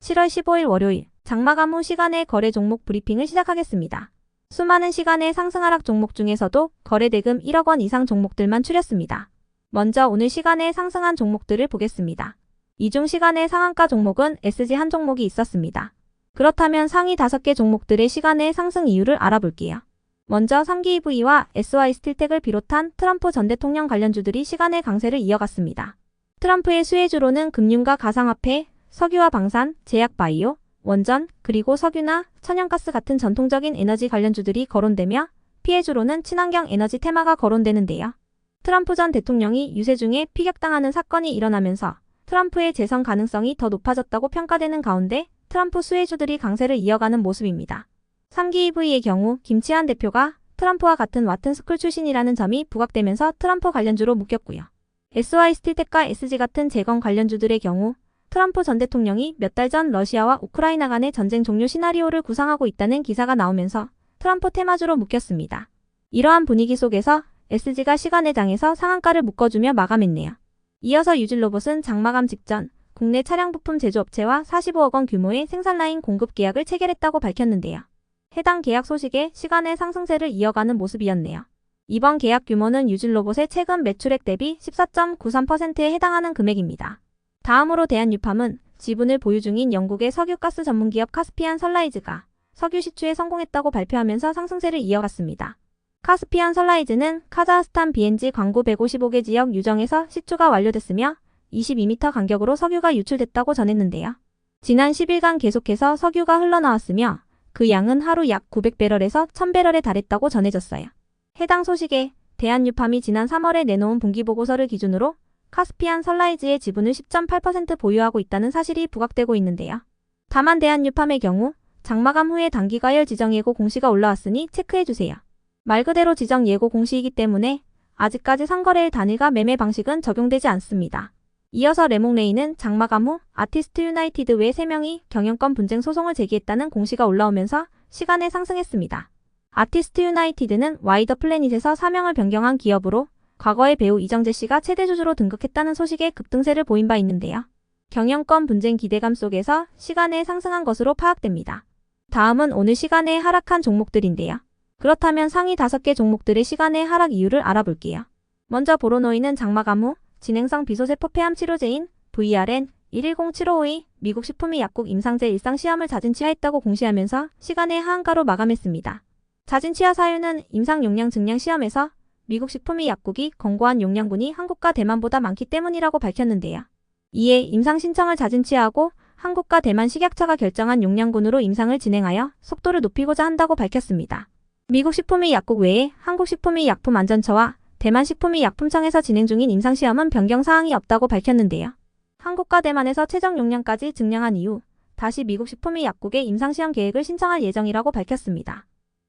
7월 15일 월요일 장마감 후 시간의 거래 종목 브리핑을 시작하겠습니다. 수많은 시간의 상승 하락 종목 중에서도 거래 대금 1억 원 이상 종목들만 추렸습니다. 먼저 오늘 시간에 상승한 종목들을 보겠습니다. 이 중 시간의 상한가 종목은 SG 한 종목이 있었습니다. 그렇다면 상위 5개 종목들의 시간의 상승 이유를 알아볼게요. 먼저 3기 EV와 SY 스틸텍을 비롯한 트럼프 전 대통령 관련주들이 시간의 강세를 이어갔습니다. 트럼프의 수혜주로는 금융과 가상화폐, 석유와 방산, 제약 바이오, 원전, 그리고 석유나 천연가스 같은 전통적인 에너지 관련주들이 거론되며 피해주로는 친환경 에너지 테마가 거론되는데요. 트럼프 전 대통령이 유세 중에 피격당하는 사건이 일어나면서 트럼프의 재선 가능성이 더 높아졌다고 평가되는 가운데 트럼프 수혜주들이 강세를 이어가는 모습입니다. 3기 EV의 경우 김치환 대표가 트럼프와 같은 와튼스쿨 출신이라는 점이 부각되면서 트럼프 관련주로 묶였고요. SY 스틸텍과 SG 같은 재건 관련주들의 경우 트럼프 전 대통령이 몇 달 전 러시아와 우크라이나 간의 전쟁 종료 시나리오를 구상하고 있다는 기사가 나오면서 트럼프 테마주로 묶였습니다. 이러한 분위기 속에서 SG가 시간의 장에서 상한가를 묶어주며 마감했네요. 이어서 유진로봇은 장마감 직전 국내 차량 부품 제조업체와 45억 원 규모의 생산 라인 공급 계약을 체결했다고 밝혔는데요. 해당 계약 소식에 시간의 상승세를 이어가는 모습이었네요. 이번 계약 규모는 유진로봇의 최근 매출액 대비 14.93%에 해당하는 금액입니다. 다음으로 대한유팜은 지분을 보유 중인 영국의 석유가스 전문기업 카스피안 선라이즈가 석유 시추에 성공했다고 발표하면서 상승세를 이어갔습니다. 카스피안 선라이즈는 카자흐스탄 BNG 광고 155개 지역 유정에서 시추가 완료됐으며 22m 간격으로 석유가 유출됐다고 전했는데요. 지난 10일간 계속해서 석유가 흘러나왔으며 그 양은 하루 약 900배럴에서 1000배럴에 달했다고 전해졌어요. 해당 소식에 대한유팜이 지난 3월에 내놓은 분기보고서를 기준으로 카스피안 선라이즈의 지분을 10.8% 보유하고 있다는 사실이 부각되고 있는데요. 다만 대한유팜의 경우 장마감 후에 단기가열 지정 예고 공시가 올라왔으니 체크해주세요. 말 그대로 지정 예고 공시이기 때문에 아직까지 상거래일 단일가 매매 방식은 적용되지 않습니다. 이어서 레몽레이는 장마감 후 아티스트 유나이티드 외 3명이 경영권 분쟁 소송을 제기했다는 공시가 올라오면서 시간에 상승했습니다. 아티스트 유나이티드는 와이더 플래닛에서 사명을 변경한 기업으로 과거에 배우 이정재 씨가 최대 주주로 등극했다는 소식에 급등세를 보인 바 있는데요. 경영권 분쟁 기대감 속에서 시간에 상승한 것으로 파악됩니다. 다음은 오늘 시간에 하락한 종목들인데요. 그렇다면 상위 5개 종목들의 시간의 하락 이유를 알아볼게요. 먼저 보로노이는 장마감 후 진행성 비소세포 폐암 치료제인 VRN-110752 미국 식품의 약국 임상제 일상 시험을 자진취하했다고 공시하면서 시간의 하한가로 마감했습니다. 자진취하 사유는 임상 용량 증량 시험에서 미국 식품의 약국이 권고한 용량군이 한국과 대만보다 많기 때문이라고 밝혔는데요. 이에 임상 신청을 자진취하고 한국과 대만 식약처가 결정한 용량군으로 임상을 진행하여 속도를 높이고자 한다고 밝혔습니다. 미국 식품의 약국 외에 한국 식품의 약품안전처와 대만 식품의 약품청에서 진행 중인 임상시험은 변경사항이 없다고 밝혔는데요. 한국과 대만에서 최종 용량까지 증량한 이후 다시 미국 식품의 약국에 임상시험 계획을 신청할 예정이라고 밝혔습니다.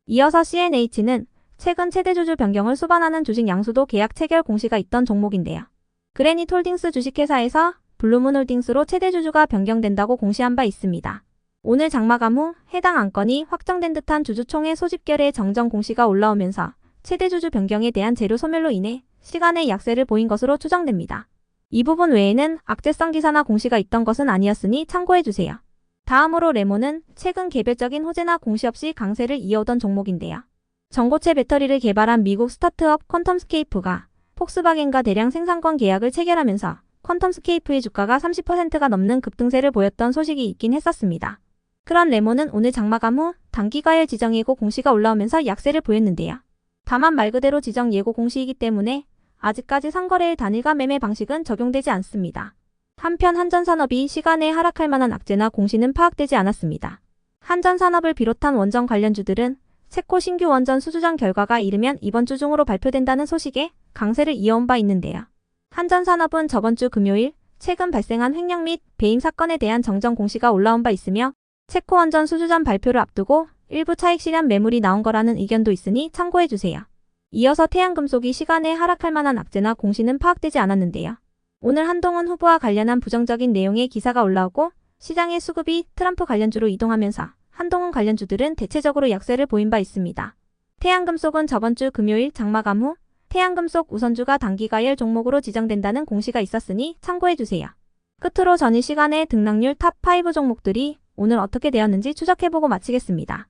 이어서 CNH는 최근 최대주주 변경을 수반하는 주식 양수도 계약 체결 공시가 있던 종목인데요. 그래닛 홀딩스 주식회사에서 블루문 홀딩스로 최대주주가 변경된다고 공시한 바 있습니다. 오늘 장마감 후 해당 안건이 확정된 듯한 주주총회 소집결의 정정 공시가 올라오면서 최대주주 변경에 대한 재료 소멸로 인해 시간의 약세를 보인 것으로 추정됩니다. 이 부분 외에는 악재성 기사나 공시가 있던 것은 아니었으니 참고해주세요. 다음으로 레몬은 최근 개별적인 호재나 공시 없이 강세를 이어오던 종목인데요. 전고체 배터리를 개발한 미국 스타트업 퀀텀스케이프가 폭스바겐과 대량 생산권 계약을 체결하면서 퀀텀스케이프의 주가가 30%가 넘는 급등세를 보였던 소식이 있긴 했었습니다. 그런 레몬은 오늘 장마감 후 단기가열 지정 예고 공시가 올라오면서 약세를 보였는데요. 다만 말 그대로 지정 예고 공시이기 때문에 아직까지 상거래일 단일가 매매 방식은 적용되지 않습니다. 한편 한전산업이 시간에 하락할 만한 악재나 공시는 파악되지 않았습니다. 한전산업을 비롯한 원전 관련주들은 세코 신규 원전 수주전 결과가 이르면 이번 주 중으로 발표된다는 소식에 강세를 이어온 바 있는데요. 한전산업은 저번 주 금요일 최근 발생한 횡령 및 배임 사건에 대한 정정 공시가 올라온 바 있으며 세코 원전 수주전 발표를 앞두고 일부 차익 실현 매물이 나온 거라는 의견도 있으니 참고해주세요. 이어서 태양금속이 시간에 하락할 만한 악재나 공시는 파악되지 않았는데요. 오늘 한동훈 후보와 관련한 부정적인 내용의 기사가 올라오고 시장의 수급이 트럼프 관련주로 이동하면서 한동훈 관련주들은 대체적으로 약세를 보인 바 있습니다. 태양금속은 저번 주 금요일 장마감 후 태양금속 우선주가 단기가열 종목으로 지정된다는 공시가 있었으니 참고해주세요. 끝으로 전일 시간에 등락률 탑5 종목들이 오늘 어떻게 되었는지 추적해보고 마치겠습니다.